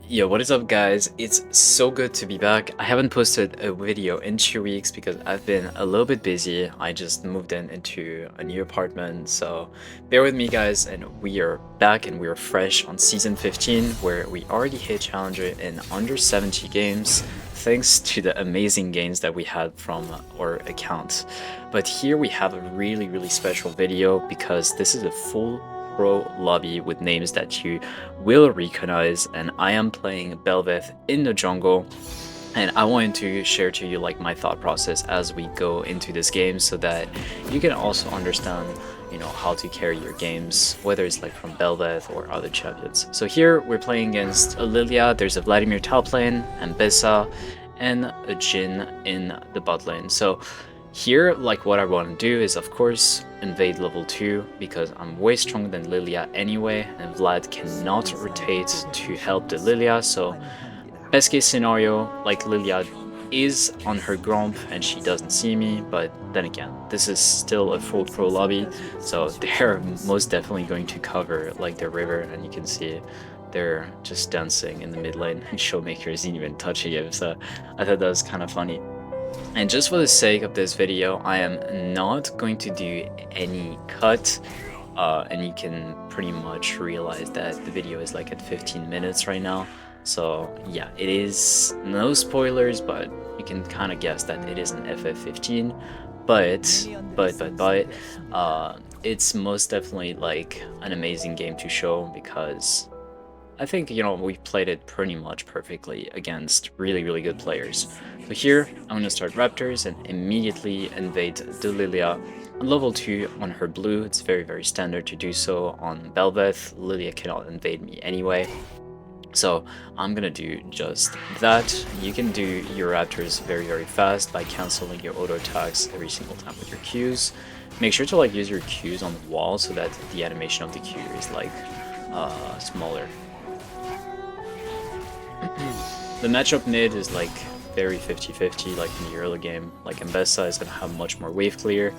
Yo, what is up guys? It's so good to be back. I haven't posted a video in 2 weeks because I've been a little bit busy. I just moved into a new apartment, so bear with me guys, and we are back and we are fresh on season 15 where we already hit Challenger in under 70 games thanks to the amazing gains that we had from our account. But here we have a really special video because this is a full pro lobby with names that you will recognize, and I am playing BeryL in the jungle, and I wanted to share to you like my thought process as we go into this game so that you can also understand how to carry your games, whether it's like from BeryL or other champions. So here we're playing against a Lilia, there's a Vladimir top lane, and Bessa, and a Jhin in the bot lane. So here, like what I want to do is of course invade level 2 because I'm way stronger than Lilia anyway, and Vlad cannot rotate to help the Lilia. So best case scenario, like Lilia is on her gromp and she doesn't see me, but then again, this is still a full pro lobby, so they're most definitely going to cover like the river, and you can see they're just dancing in the mid lane and Showmaker isn't even touching him, so I thought that was kind of funny. And just for the sake of this video, I am not going to do any cut, and you can pretty much realize that the video is like at 15 minutes right now. So yeah, it is no spoilers, but you can kind of guess that it is an FF15. But it's most definitely like an amazing game to show because I think, we played it pretty much perfectly against really good players. So here, I'm going to start Raptors and immediately invade the Lilia on level 2 on her blue. It's very standard to do so on BeryL. Lilia cannot invade me anyway. So I'm going to do just that. You can do your Raptors very fast by cancelling your auto attacks every single time with your Qs. Make sure to use your Qs on the wall so that the animation of the Q is smaller. The matchup mid is very 50-50 like in the early game. Like Bessa is gonna have much more wave clear,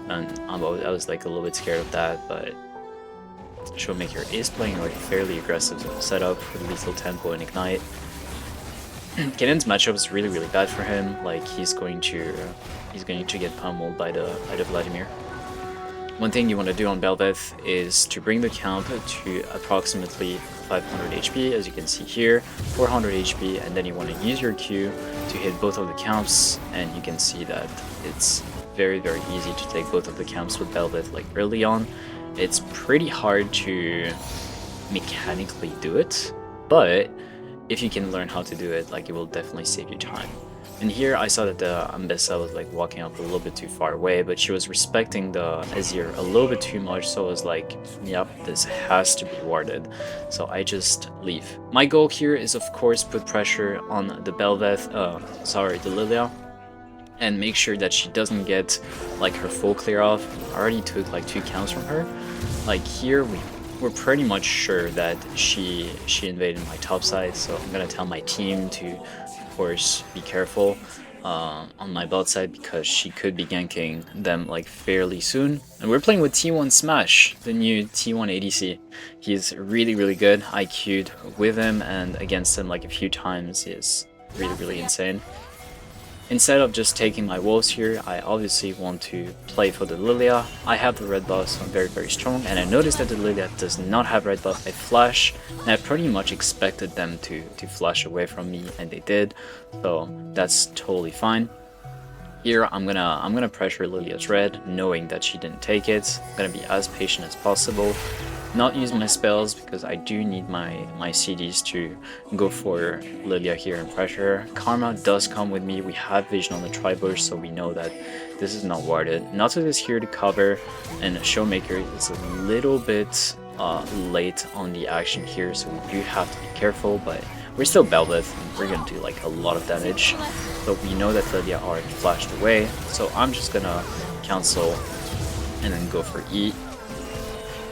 and I was a little bit scared of that, but Showmaker is playing a fairly aggressive setup with lethal tempo and ignite. Kenan's matchup is really bad for him. He's going to get pummeled by the Vladimir. One thing you want to do on BeryL is to bring the camp to approximately 500 HP, as you can see here, 400 HP, and then you want to use your Q to hit both of the camps, and you can see that it's very easy to take both of the camps with BeryL early on. It's pretty hard to mechanically do it, but if you can learn how to do it, it will definitely save you time. And here I saw that the Bessa was walking up a little bit too far away, but she was respecting the Azir a little bit too much, so I was like, yep, this has to be warded. So I just leave. My goal here is of course put pressure on the the Lilia, and make sure that she doesn't get her full clear off. I already took 2 counts from her. Here we're pretty much sure that she invaded my top side, so I'm gonna tell my team to course be careful on my bot side because she could be ganking them fairly soon. And we're playing with T1 Smash, the new T1 ADC. He's really good. I queued with him and against him a few times. He is really insane. Instead of just taking my wolves here, I obviously want to play for the Lilia. I have the red buff, so I'm very strong, and I noticed that the Lilia does not have red buff. I flash, and I pretty much expected them to flash away from me, and they did, so that's totally fine. Here I'm gonna pressure Lilia's red, knowing that she didn't take it. I'm gonna be as patient as possible. Not use my spells because I do need my CDs to go for Lilia here and pressure her. Karma does come with me. We have vision on the tri-bush, so we know that this is not warded. Natsu is here to cover, and Showmaker is a little bit late on the action here, so we do have to be careful, but we're still BeryL, and we're gonna do a lot of damage. But we know that Lilia already flashed away, so I'm just gonna cancel and then go for E.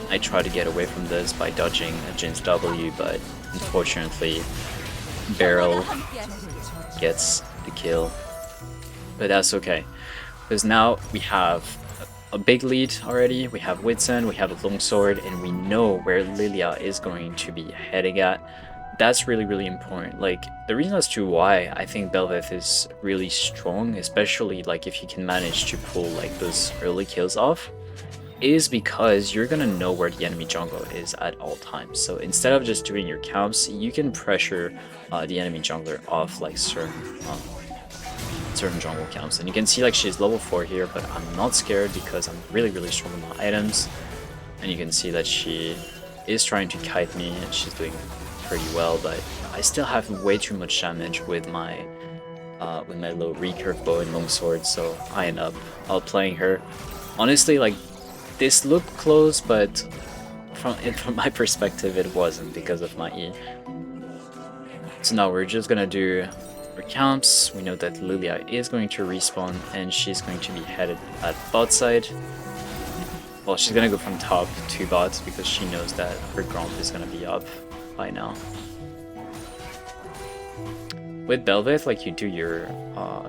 I try to get away from this by dodging a Jin's W, but unfortunately BeryL gets the kill. But that's okay, because now we have a big lead already. We have Whitsun, we have a longsword, and we know where Lilia is going to be heading at. that's really important. Like, the reason as to why I think BeryL is really strong, especially like if you can manage to pull like those early kills off, is because you're gonna know where the enemy jungle is at all times. So instead of just doing your camps, you can pressure the enemy jungler off like certain jungle camps. And you can see like she's level 4 here, but I'm not scared because I'm really strong with my items. And you can see that she is trying to kite me and she's doing pretty well, but I still have way too much damage with my low recurve bow and longsword, so I end up outplaying her. Honestly, like, this looked close, but from my perspective it wasn't because of my E. So now we're just gonna do our camps. We know that Lilia is going to respawn and she's going to be headed at bot side. Well, she's gonna go from top to bot because she knows that her Gromp is gonna be up by now. With BeryL, like, you do your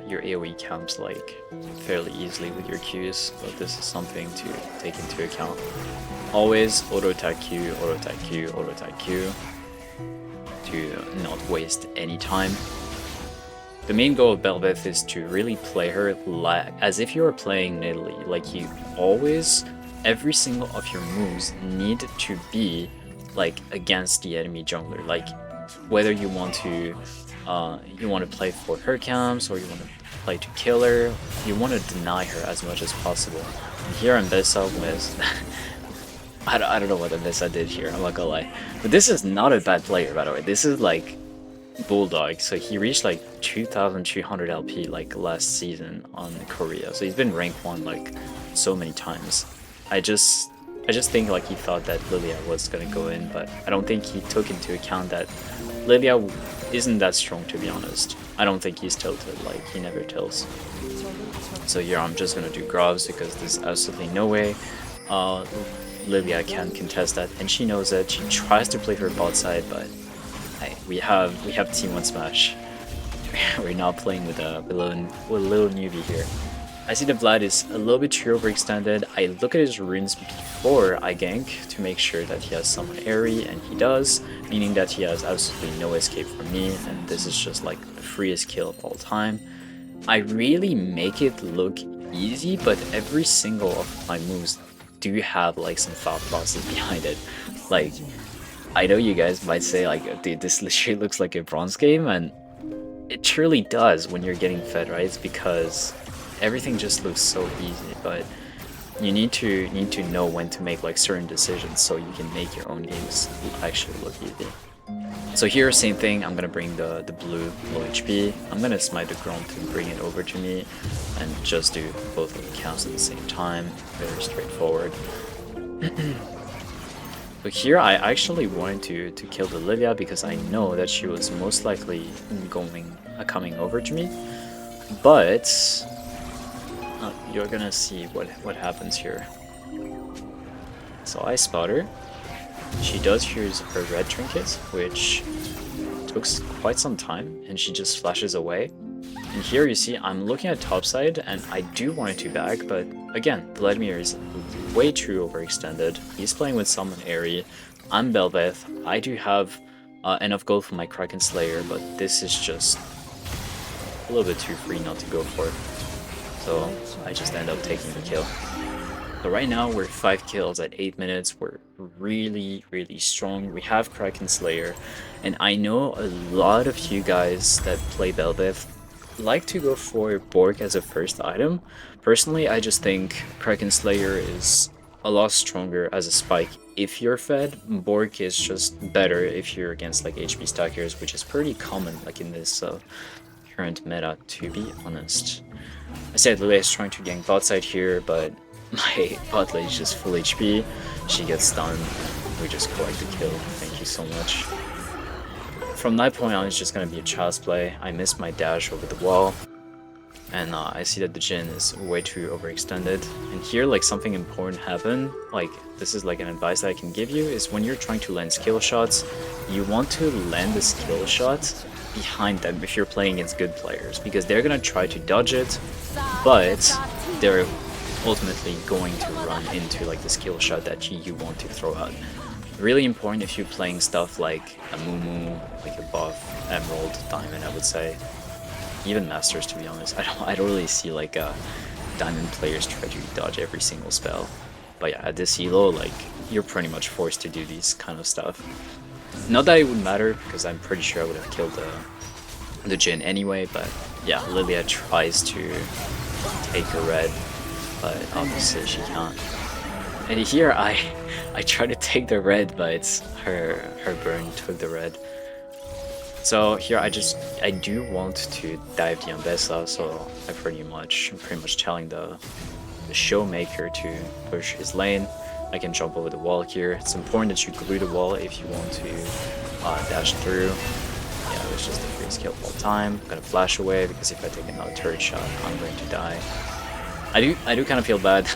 AoE camps like fairly easily with your Qs, but this is something to take into account. Always auto attack Q, auto attack Q, auto attack Q to not waste any time. The main goal of BeryL is to really play her as if you were playing Nidalee. Like, you always, every single of your moves need to be like against the enemy jungler. Like, whether you want to play for her camps or you want to play to kill her, you want to deny her as much as possible. And here Mbessa with I don't know what Mbessa did here, I'm not gonna lie. But this is not a bad player, by the way. This is like BulldOg, so he reached like 2200 LP like last season on Korea. So he's been rank 1 like so many times. I just think like he thought that Lilia was gonna go in, but I don't think he took into account that Lilia isn't that strong, to be honest. I don't think he's tilted, like he never tilts. So here I'm just gonna do Grobs because there's absolutely no way Lilia can contest that, and she knows it. She tries to play her bot side, but we have T1 Smash. We're not playing with a little newbie here. I see that Vlad is a little bit too overextended. I look at his runes before I gank to make sure that he has someone airy, and he does, meaning that he has absolutely no escape from me, and this is just like the freest kill of all time. I really make it look easy, but every single of my moves do have like some thought process behind it. Like, I know you guys might say like, dude, this literally looks like a bronze game, and it truly does when you're getting fed, right? It's because everything just looks so easy, but you need to know when to make like certain decisions so you can make your own games actually look easy. So here, same thing, I'm gonna bring the blue low HP, I'm gonna smite the Gromp to bring it over to me, and just do both of the counts at the same time, very straightforward. But here I actually wanted to kill the Lilia because I know that she was most likely coming over to me, but you're gonna see what happens here. So I spot her. She does use her red trinket, which took quite some time, and she just flashes away. And here you see I'm looking at topside, and I do want it to back, but again, Vladimir is way too overextended. He's playing with someone airy. I'm BeryL. I do have enough gold for my Kraken Slayer, but this is just a little bit too free not to go for it. So I just end up taking the kill. So right now we're 5 kills at 8 minutes. We're really strong. We have Kraken Slayer, and I know a lot of you guys that play BeryL like to go for Bork as a first item. Personally, I just think Kraken Slayer is a lot stronger as a spike if you're fed. Bork is just better if you're against like HP stackers, which is pretty common like in this current meta, to be honest. I said Lilia is trying to gank bot side here, but my bot lane is just full HP. She gets stunned. We just collect the kill. Thank you so much. From that point on, it's just gonna be a child's play. I missed my dash over the wall, and I see that the Jhin is way too overextended. And here, like, something important happened. Like, this is like an advice that I can give you, is when you're trying to land skill shots, you want to land the skill shot behind them if you're playing against good players, because they're gonna try to dodge it, but they're ultimately going to run into like the skill shot that you want to throw out. really important if you're playing stuff like a Mumu, like above Emerald, Diamond, I would say. Even Masters, to be honest. I don't really see like Diamond players try to dodge every single spell. But yeah, at this elo, like, you're pretty much forced to do these kind of stuff. Not that it would matter, because I'm pretty sure I would have killed the Jhin anyway, but yeah, Lilia tries to take a red, but obviously she can't. And here I try to take the red, but it's her burn took the red. So here I do want to dive the Ambessa, so I'm pretty much telling the Showmaker to push his lane. I can jump over the wall here. It's important that you glue the wall if you want to dash through. Yeah, it's just the freeze kill all the time. I'm gonna flash away because if I take another turret shot, I'm going to die. I do kind of feel bad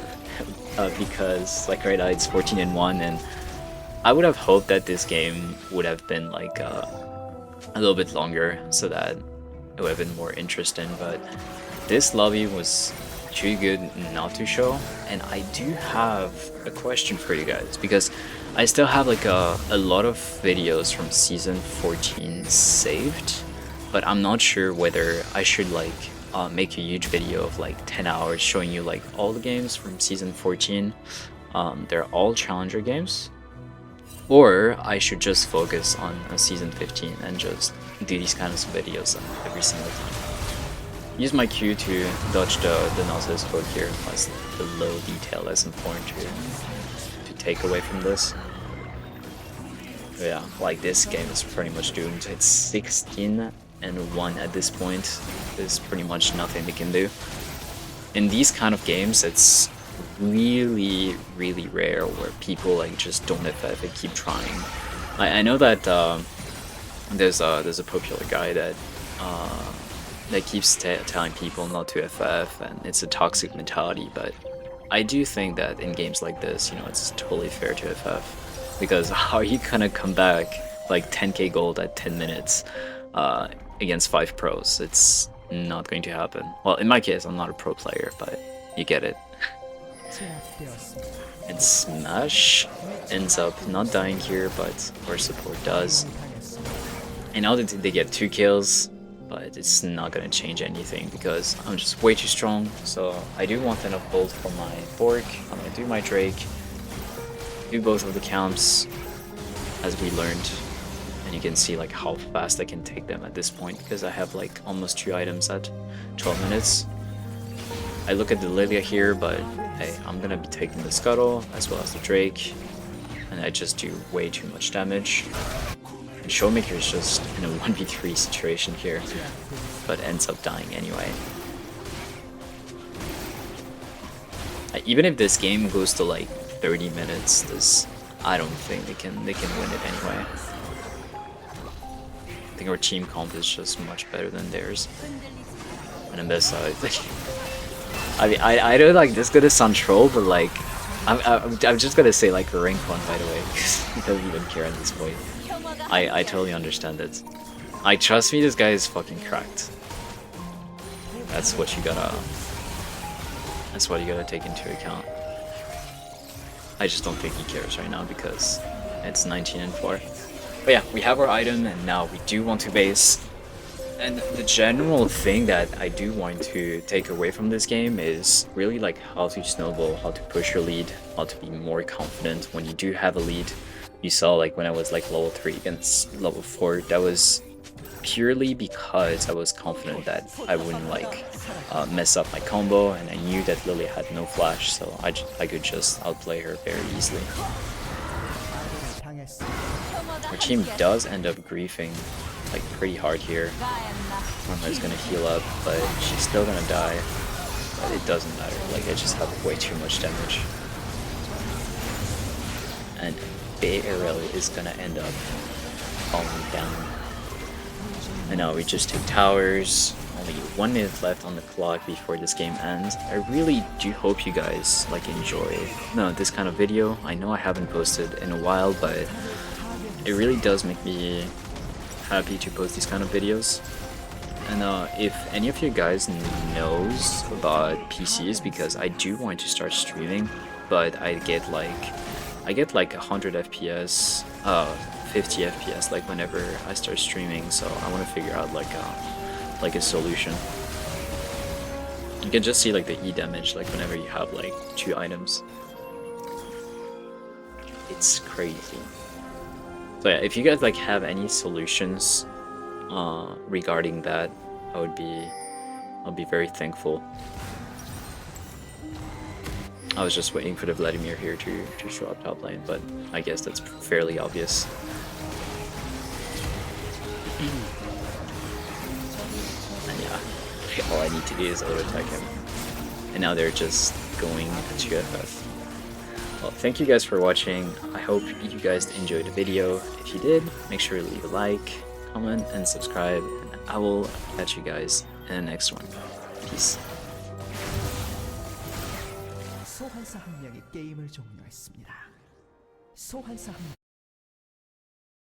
because like right now it's 14-1, and I would have hoped that this game would have been like a little bit longer so that it would have been more interesting. But this lobby was too good not to show, and I do have a question for you guys because I still have like a lot of videos from season 14 saved, but I'm not sure whether I should like make a huge video of like 10 hours showing you like all the games from season 14. They're all challenger games, or I should just focus on season 15 and just do these kinds of videos every single time. Use my Q to dodge the Nautilus hook here, plus the low detail is important to take away from this. But yeah, like this game is pretty much doomed. It's 16-1 at this point. There's pretty much nothing they can do. In these kind of games, it's really rare where people like just don't FF and keep trying. I know that there's a popular guy that keeps telling people not to FF, and it's a toxic mentality, but I do think that in games like this, you know, it's totally fair to FF, because how are you gonna come back like 10k gold at 10 minutes against 5 pros? It's not going to happen. Well, in my case, I'm not a pro player, but you get it. And Smash ends up not dying here, but our support does. And now that they get 2 kills, but it's not gonna change anything because I'm just way too strong. So I do want enough gold for my Bork. I'm gonna do my Drake, do both of the camps as we learned, and you can see like how fast I can take them at this point because I have like almost 2 items at 12 minutes. I look at the Lilia here, but hey, I'm gonna be taking the Scuttle as well as the Drake, and I just do way too much damage. And Showmaker is just in a 1v3 situation here, but ends up dying anyway. Even if this game goes to like 30 minutes, I don't think they can win it anyway. I think our team comp is just much better than theirs. And on this side, I mean, I don't like this gonna sound troll, but like I'm just gonna say like rank 1 by the way, because he doesn't even care at this point. I totally understand it. Trust me, this guy is fucking cracked. That's what you gotta take into account. I just don't think he cares right now because it's 19-4. But yeah, we have our item and now we do want to base. And the general thing that I do want to take away from this game is really like how to snowball, how to push your lead, how to be more confident when you do have a lead. You saw like when I was like level 3 against level 4, that was purely because I was confident that I wouldn't like mess up my combo, and I knew that Lily had no flash, so I could just outplay her very easily. Our team does end up griefing like pretty hard here. Karma is gonna heal up, but she's still gonna die. But it doesn't matter, like I just have way too much damage. And BeryL is gonna end up falling down. And now we just take towers. Only 1 minute left on the clock before this game ends. I really do hope you guys like enjoy this kind of video. I know I haven't posted in a while, but it really does make me happy to post these kind of videos. And if any of you guys knows about PCs, because I do want to start streaming, but I get like I get like 100 FPS, 50 FPS like whenever I start streaming, so I want to figure out like a solution. You can just see like the E damage like whenever you have like 2 items. It's crazy. So yeah, if you guys like have any solutions regarding that, I'll be very thankful. I was just waiting for the Vladimir here to show up top lane, but I guess that's fairly obvious. And yeah, all I need to do is auto attack him. And now they're just going to FF. Well, thank you guys for watching. I hope you guys enjoyed the video. If you did, make sure to leave a like, comment, and subscribe. And I will catch you guys in the next one. Peace. 소환사 한 명이 게임을 종료했습니다. 소환사 한